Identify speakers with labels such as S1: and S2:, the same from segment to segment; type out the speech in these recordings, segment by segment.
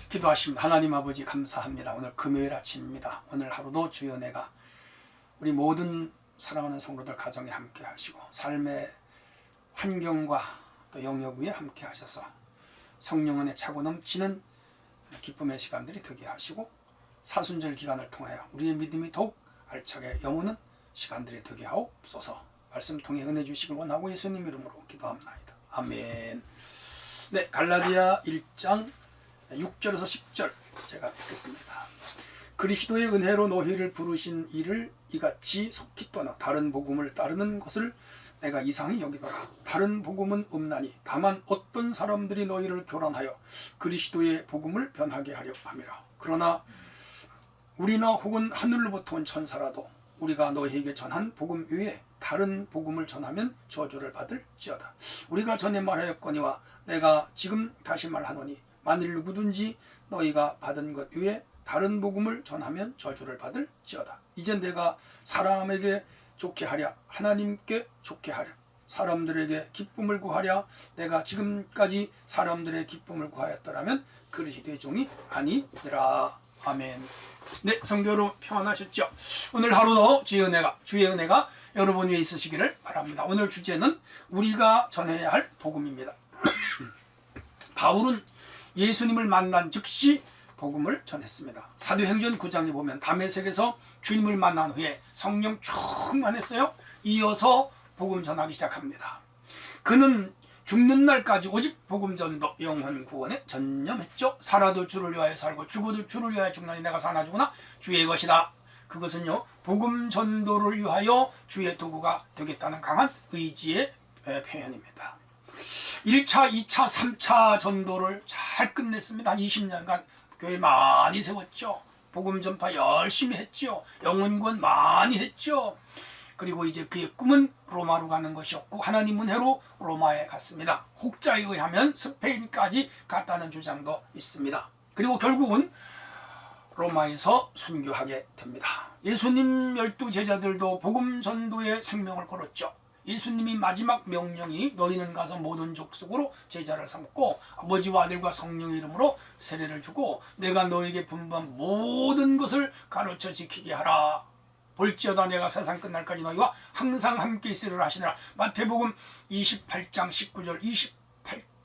S1: 기도하십니다. 하나님 아버지 감사합니다. 오늘 금요일 아침입니다. 오늘 하루도 주여 은혜가 우리 모든 사랑하는 성도들 가정에 함께 하시고 삶의 환경과 또 영역 위에 함께 하셔서 성령 안에 차고 넘치는 기쁨의 시간들이 되게 하시고 사순절 기간을 통하여 우리의 믿음이 더욱 알차게 여무는 시간들이 되게 하옵소서. 말씀 통해 은혜 주시길 원하고 예수님 이름으로 기도합니다. 아멘. 네, 갈라디아 1장 6절에서 10절 제가 읽겠습니다. 그리스도의 은혜로 너희를 부르신 이를 이같이 속히 떠나 다른 복음을 따르는 것을 내가 이상히 여기더라. 다른 복음은 없나니 다만 어떤 사람들이 너희를 교란하여 그리스도의 복음을 변하게 하려 함이라. 그러나 우리나 혹은 하늘로부터 온 천사라도 우리가 너희에게 전한 복음 외에 다른 복음을 전하면 저주를 받을지어다. 우리가 전에 말하였거니와 내가 지금 다시 말하노니 만일 누구든지 너희가 받은 것 외에 다른 복음을 전하면 저주를 받을지어다. 이제 내가 사람에게 좋게 하랴 하나님께 좋게 하랴 사람들에게 기쁨을 구하랴 내가 지금까지 사람들의 기쁨을 구하였더라면 그리스도의 종이 아니니라. 아멘. 네, 성도 여러분 평안하셨죠? 오늘 하루도 주의 은혜가 여러분 위에 있으시기를 바랍니다. 오늘 주제는 우리가 전해야 할 복음입니다. 바울은 예수님을 만난 즉시 복음을 전했습니다. 사도행전 9장에 보면 다메섹에서 주님을 만난 후에 성령 충만했어요. 이어서 복음 전하기 시작합니다. 그는 죽는 날까지 오직 복음 전도 영혼 구원에 전념했죠. 살아도 주를 위하여 살고 죽어도 주를 위하여 죽나니 내가 사나 죽으나 주의 것이다. 그것은요 복음 전도를 위하여 주의 도구가 되겠다는 강한 의지의 표현입니다. 1차, 2차, 3차 전도를 잘 끝냈습니다. 한 20년간 교회 많이 세웠죠. 복음 전파 열심히 했죠. 영혼 구원 많이 했죠. 그리고 이제 그의 꿈은 로마로 가는 것이었고 하나님 은혜로 로마에 갔습니다. 혹자에 의하면 스페인까지 갔다는 주장도 있습니다. 그리고 결국은 로마에서 순교하게 됩니다. 예수님 12제자들도 복음 전도에 생명을 걸었죠. 예수님이 마지막 명령이 너희는 가서 모든 족속으로 제자를 삼고 아버지와 아들과 성령의 이름으로 세례를 주고 내가 너에게 분부한 모든 것을 가르쳐 지키게 하라. 볼지어다 내가 세상 끝날까지 너희와 항상 함께 있으리라 하시니라. 마태복음 28장 19절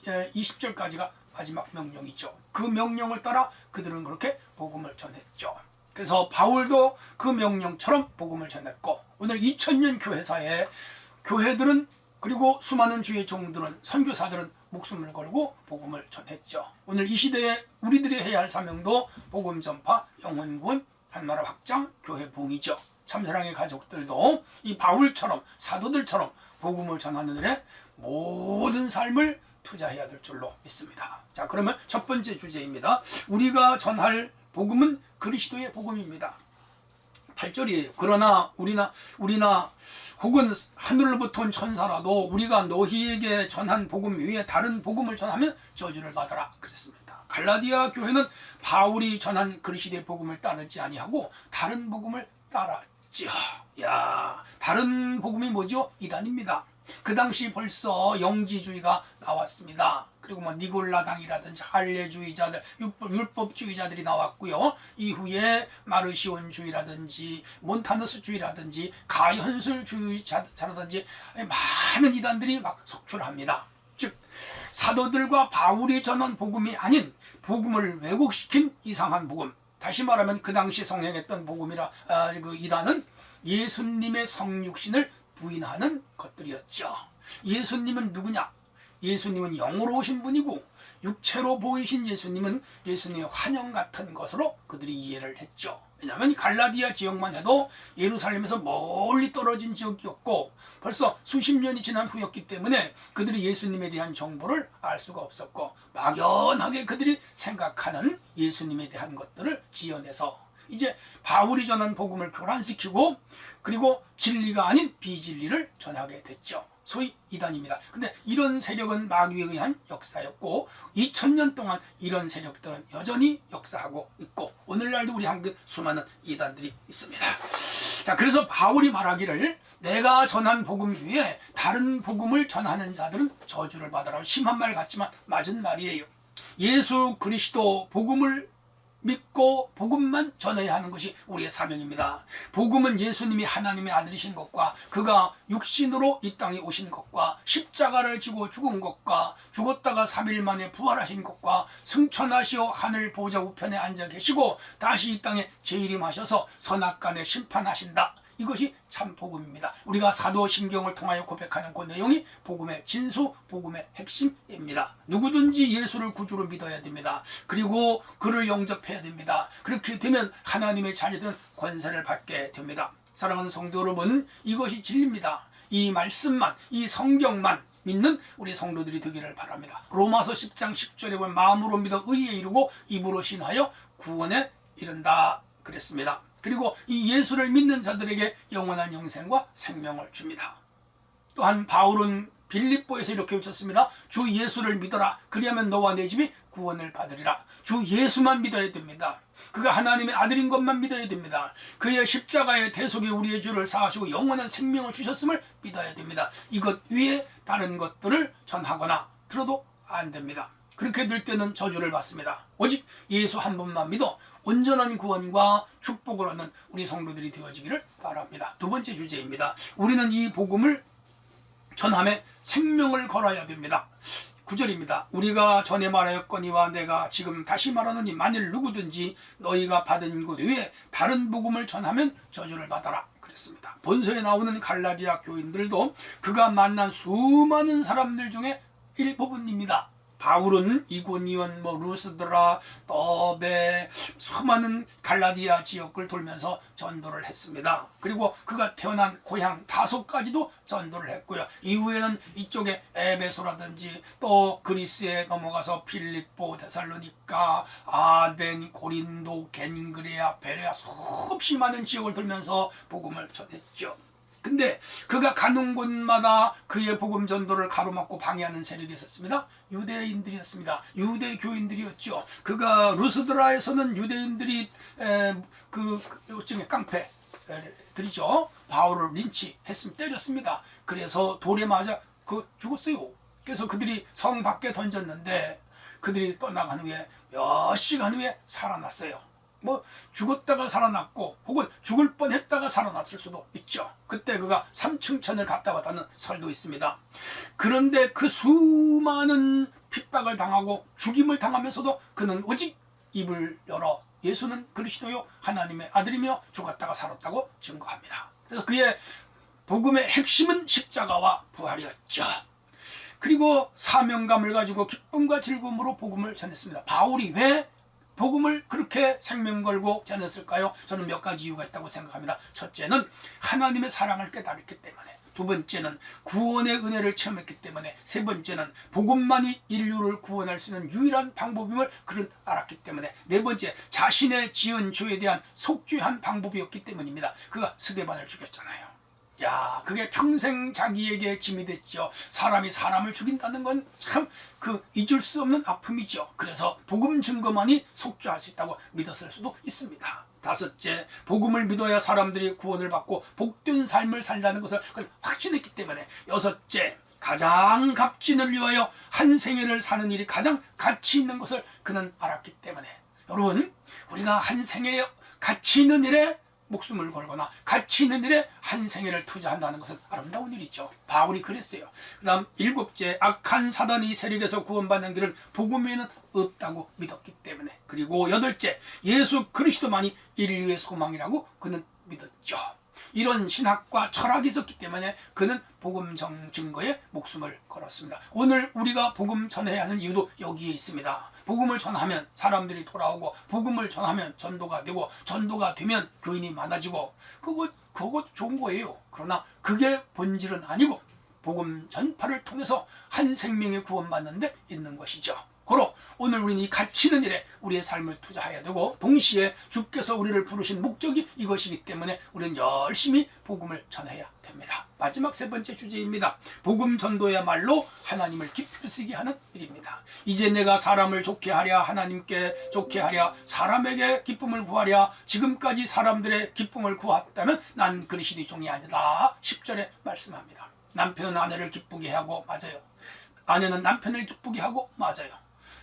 S1: 20절까지가 마지막 명령이죠. 그 명령을 따라 그들은 그렇게 복음을 전했죠. 그래서 바울도 그 명령처럼 복음을 전했고 오늘 2000년 교회사에 교회들은 그리고 수많은 주의 종들은 선교사들은 목숨을 걸고 복음을 전했죠. 오늘 이 시대에 우리들이 해야 할 사명도 복음 전파, 영혼 구원, 한나라 확장, 교회 부흥이죠. 참사랑의 가족들도 이 바울처럼 사도들처럼 복음을 전하는 일에 모든 삶을 투자해야 될 줄로 믿습니다. 자, 그러면 첫 번째 주제입니다. 우리가 전할 복음은 그리스도의 복음입니다. 8절이에요. 그러나 우리나 혹은 하늘로부터 온 천사라도 우리가 너희에게 전한 복음 외에 다른 복음을 전하면 저주를 받아라 그랬습니다. 갈라디아 교회는 바울이 전한 그리스도의 복음을 따르지 아니하고 다른 복음을 따랐지요. 야, 다른 복음이 뭐죠? 이단입니다. 그 당시 벌써 영지주의가 나왔습니다. 그리고 니골라당이라든지 할례주의자들, 율법주의자들이 나왔고요. 이후에 마르시온주의라든지 몬타너스주의라든지 가현술주의자라든지 많은 이단들이 막 속출합니다. 즉 사도들과 바울이 전한 복음이 아닌 복음을 왜곡시킨 이상한 복음. 다시 말하면 그 당시 성행했던 복음이라 그 이단은 예수님의 성육신을 부인하는 것들이었죠. 예수님은 누구냐? 예수님은 영으로 오신 분이고 육체로 보이신 예수님은 예수님의 환영 같은 것으로 그들이 이해를 했죠. 왜냐하면 갈라디아 지역만 해도 예루살렘에서 멀리 떨어진 지역이었고 벌써 수십 년이 지난 후였기 때문에 그들이 예수님에 대한 정보를 알 수가 없었고 막연하게 그들이 생각하는 예수님에 대한 것들을 지어내서 이제 바울이 전한 복음을 교란시키고 그리고 진리가 아닌 비진리를 전하게 됐죠. 소위 이단입니다. 근데 이런 세력은 마귀에 의한 역사였고 2000년 동안 이런 세력들은 여전히 역사하고 있고 오늘날도 우리 한국에 수많은 이단들이 있습니다. 자, 그래서 바울이 말하기를 내가 전한 복음 위에 다른 복음을 전하는 자들은 저주를 받으라. 심한 말 같지만 맞은 말이에요. 예수 그리스도 복음을 믿고 복음만 전해야 하는 것이 우리의 사명입니다. 복음은 예수님이 하나님의 아들이신 것과 그가 육신으로 이 땅에 오신 것과 십자가를 지고 죽은 것과 죽었다가 3일 만에 부활하신 것과 승천하시어 하늘 보좌 우편에 앉아 계시고 다시 이 땅에 재림하셔서 선악간에 심판하신다. 이것이 참 복음입니다. 우리가 사도신경을 통하여 고백하는 그 내용이 복음의 진수, 복음의 핵심입니다. 누구든지 예수를 구주로 믿어야 됩니다. 그리고 그를 영접해야 됩니다. 그렇게 되면 하나님의 자녀된 권세를 받게 됩니다. 사랑하는 성도 여러분, 이것이 진리입니다. 이 말씀만, 이 성경만 믿는 우리 성도들이 되기를 바랍니다. 로마서 10장 10절에 보면 마음으로 믿어 의에 이르고 입으로 신하여 구원에 이른다 그랬습니다. 그리고 이 예수를 믿는 자들에게 영원한 영생과 생명을 줍니다. 또한 바울은 빌립보에서 이렇게 외쳤습니다. 주 예수를 믿어라. 그리하면 너와 내 집이 구원을 받으리라. 주 예수만 믿어야 됩니다. 그가 하나님의 아들인 것만 믿어야 됩니다. 그의 십자가의 대속에 우리의 죄를 사하시고 영원한 생명을 주셨음을 믿어야 됩니다. 이것 위에 다른 것들을 전하거나 들어도 안 됩니다. 그렇게 될 때는 저주를 받습니다. 오직 예수 한 분만 믿어 온전한 구원과 축복을 얻는 우리 성도들이 되어지기를 바랍니다. 두 번째 주제입니다. 우리는 이 복음을 전함에 생명을 걸어야 됩니다. 9절입니다. 우리가 전에 말하였거니와 내가 지금 다시 말하노니 만일 누구든지 너희가 받은 것 외에 다른 복음을 전하면 저주를 받아라 그랬습니다. 본서에 나오는 갈라디아 교인들도 그가 만난 수많은 사람들 중에 일부분입니다. 바울은 이고니온, 루스드라, 더베 수많은 갈라디아 지역을 돌면서 전도를 했습니다. 그리고 그가 태어난 고향 다소까지도 전도를 했고요. 이후에는 이쪽에 에베소라든지 또 그리스에 넘어가서 필립보, 데살로니가, 아덴, 고린도, 겐그레아, 베레아 수없이 많은 지역을 돌면서 복음을 전했죠. 근데 그가 가는 곳마다 그의 복음 전도를 가로막고 방해하는 세력이 있었습니다. 유대인들이었습니다. 유대교인들이었죠. 그가 루스드라에서는 유대인들이 일종의 깡패들이죠. 바울을 린치했으면 때렸습니다. 그래서 돌에 맞아 죽었어요. 그래서 그들이 성 밖에 던졌는데 그들이 떠나간 후에 몇 시간 후에 살아났어요. 죽었다가 살아났고 혹은 죽을 뻔했다가 살아났을 수도 있죠. 그때 그가 삼층천을 갔다 왔다는 설도 있습니다. 그런데 그 수많은 핍박을 당하고 죽임을 당하면서도 그는 오직 입을 열어 예수는 그리스도요 하나님의 아들이며 죽었다가 살았다고 증거합니다. 그래서 그의 복음의 핵심은 십자가와 부활이었죠. 그리고 사명감을 가지고 기쁨과 즐거움으로 복음을 전했습니다. 바울이 왜 복음을 그렇게 생명 걸고 전했을까요? 저는 몇 가지 이유가 있다고 생각합니다. 첫째는 하나님의 사랑을 깨달았기 때문에, 두 번째는 구원의 은혜를 체험했기 때문에, 세 번째는 복음만이 인류를 구원할 수 있는 유일한 방법임을 그는 알았기 때문에, 네 번째 자신의 지은 죄에 대한 속죄한 방법이었기 때문입니다. 그가 스데반을 죽였잖아요. 야, 그게 평생 자기에게 짐이 됐죠. 사람이 사람을 죽인다는 건 참 잊을 수 없는 아픔이죠. 그래서 복음 증거만이 속죄할 수 있다고 믿었을 수도 있습니다. 다섯째, 복음을 믿어야 사람들이 구원을 받고 복된 삶을 살라는 것을 확신했기 때문에. 여섯째, 가장 값진을 위하여 한 생애를 사는 일이 가장 가치 있는 것을 그는 알았기 때문에. 여러분, 우리가 한 생애에 가치 있는 일에 목숨을 걸거나 가치 있는 일에 한 생애를 투자한다는 것은 아름다운 일이죠. 바울이 그랬어요. 그 다음 일곱째, 악한 사단의 세력에서 구원받는 길은 복음 외에는 없다고 믿었기 때문에. 그리고 여덟째, 예수 그리스도만이 인류의 소망이라고 그는 믿었죠. 이런 신학과 철학이 있었기 때문에 그는 복음 증거에 목숨을 걸었습니다. 오늘 우리가 복음 전해야 하는 이유도 여기에 있습니다. 복음을 전하면 사람들이 돌아오고, 복음을 전하면 전도가 되고, 전도가 되면 교인이 많아지고, 그거 좋은 거예요. 그러나 그게 본질은 아니고 복음 전파를 통해서 한 생명의 구원받는 데 있는 것이죠. 고로 오늘 우리는 이 가치 있는 일에 우리의 삶을 투자해야 되고, 동시에 주께서 우리를 부르신 목적이 이것이기 때문에 우리는 열심히 복음을 전해야 됩니다. 마지막 세 번째 주제입니다. 복음 전도야말로 하나님을 기쁘시게 하는 일입니다. 이제 내가 사람을 좋게 하랴, 하나님께 좋게 하랴, 사람에게 기쁨을 구하랴, 지금까지 사람들의 기쁨을 구했다면 난 그리스도의 종이 아니다. 10절에 말씀합니다. 남편은 아내를 기쁘게 하고, 맞아요. 아내는 남편을 기쁘게 하고, 맞아요.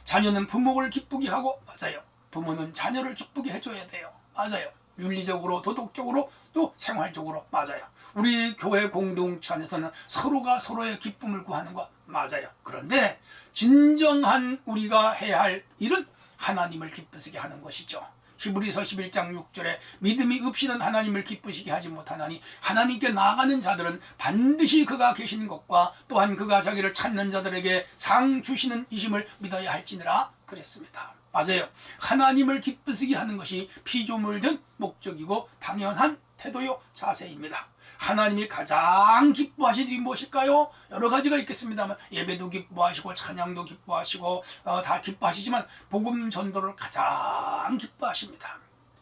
S1: 자녀는 부모를 기쁘게 하고, 맞아요. 부모는 자녀를 기쁘게 해줘야 돼요. 맞아요. 윤리적으로, 도덕적으로, 또 생활적으로, 맞아요. 우리 교회 공동체 안에서는 서로가 서로의 기쁨을 구하는 거 맞아요. 그런데 진정한 우리가 해야 할 일은 하나님을 기쁘시게 하는 것이죠. 히브리서 11장 6절에 믿음이 없이는 하나님을 기쁘시게 하지 못하나니 하나님께 나아가는 자들은 반드시 그가 계신 것과 또한 그가 자기를 찾는 자들에게 상 주시는 이심을 믿어야 할지니라 그랬습니다. 맞아요. 하나님을 기쁘시게 하는 것이 피조물된 목적이고 당연한 태도요 자세입니다. 하나님이 가장 기뻐하시는 일이 무엇일까요? 여러 가지가 있겠습니다만 예배도 기뻐하시고 찬양도 기뻐하시고 다 기뻐하시지만 복음 전도를 가장 기뻐하십니다.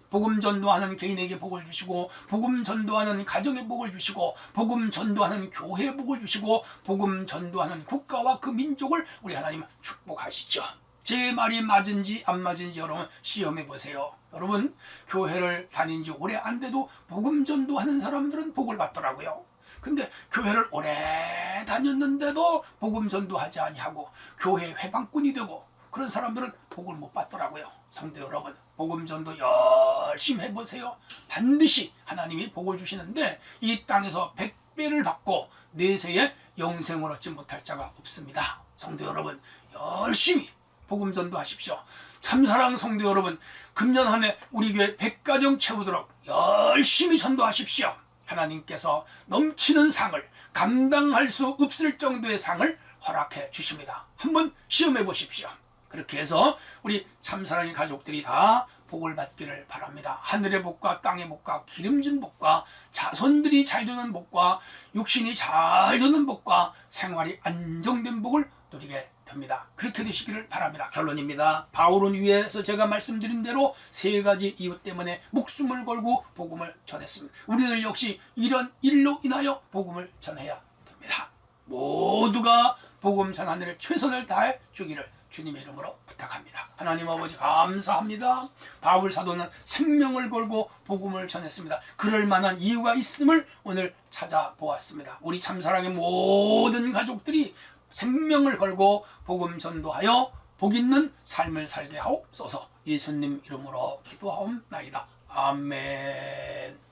S1: 복음 전도하는 개인에게 복을 주시고 복음 전도하는 가정에 복을 주시고 복음 전도하는 교회에 복을 주시고 복음 전도하는 국가와 그 민족을 우리 하나님 축복하시죠. 제 말이 맞은지 안 맞은지 여러분 시험해 보세요. 여러분 교회를 다닌 지 오래 안 돼도 복음 전도하는 사람들은 복을 받더라고요. 근데 교회를 오래 다녔는데도 복음 전도하지 아니하고 교회 회방꾼이 되고 그런 사람들은 복을 못 받더라고요. 성도 여러분, 복음 전도 열심히 해보세요. 반드시 하나님이 복을 주시는데 이 땅에서 100배를 받고 내세에 영생을 얻지 못할 자가 없습니다. 성도 여러분, 열심히 복음 전도하십시오. 참사랑 성도 여러분, 금년 한 해 우리 교회 100가정 채우도록 열심히 전도하십시오. 하나님께서 넘치는 상을, 감당할 수 없을 정도의 상을 허락해 주십니다. 한번 시험해 보십시오. 그렇게 해서 우리 참사랑의 가족들이 다 복을 받기를 바랍니다. 하늘의 복과 땅의 복과 기름진 복과 자손들이 잘 되는 복과 육신이 잘 되는 복과 생활이 안정된 복을 누리게 됩니다. 그렇게 되시기를 바랍니다. 결론입니다. 바울은 위에서 제가 말씀드린 대로 세 가지 이유 때문에 목숨을 걸고 복음을 전했습니다. 우리들 역시 이런 일로 인하여 복음을 전해야 됩니다. 모두가 복음 전하는 데 최선을 다해 주기를 주님의 이름으로 부탁합니다. 하나님 아버지 감사합니다. 바울 사도는 생명을 걸고 복음을 전했습니다. 그럴 만한 이유가 있음을 오늘 찾아보았습니다. 우리 참사랑의 모든 가족들이 생명을 걸고 복음 전도하여 복 있는 삶을 살게 하옵소서. 예수님 이름으로 기도하옵나이다. 아멘.